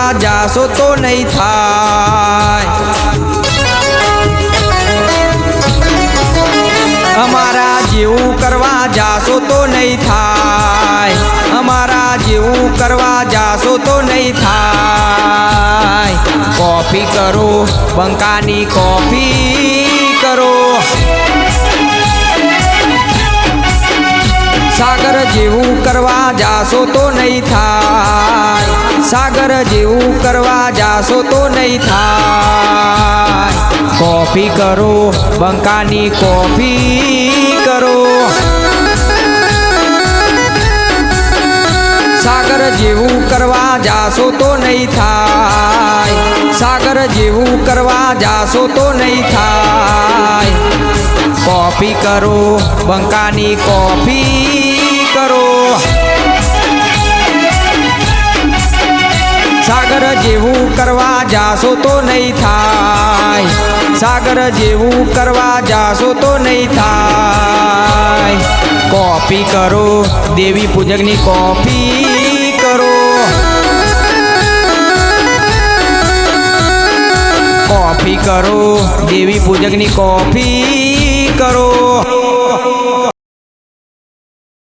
કરવા જાશો તો નહીં થાય। અમારા જેવું કરવા જાશો તો નહીં થાય। અમારા જેવું કરવા જાશો તો નહીં થાય। કોફી કરો બંકાની કોફી કરો। સાગર જેવું કરવા જાશો તો નહીં થાય। સાગર જેવું કરવા જાશો તો નહીં થાય। કોફી કરો બંકાની કોફી કરો। સાગર જેવું કરવા જાશો તો નહીં થાય। સાગર જેવું કરવા જાશો તો નહીં થાય। કોફી કરો બંકાની કોફી કરો। સાગર જેવું કરવા જાશો તો નહીં થાય। સાગર જેવું કરવા જાશો તો નહીં થાય। કોફી કરો દેવી પૂજકની કોફી કરો। કોફી કરો દેવી પૂજકની કોફી કરો।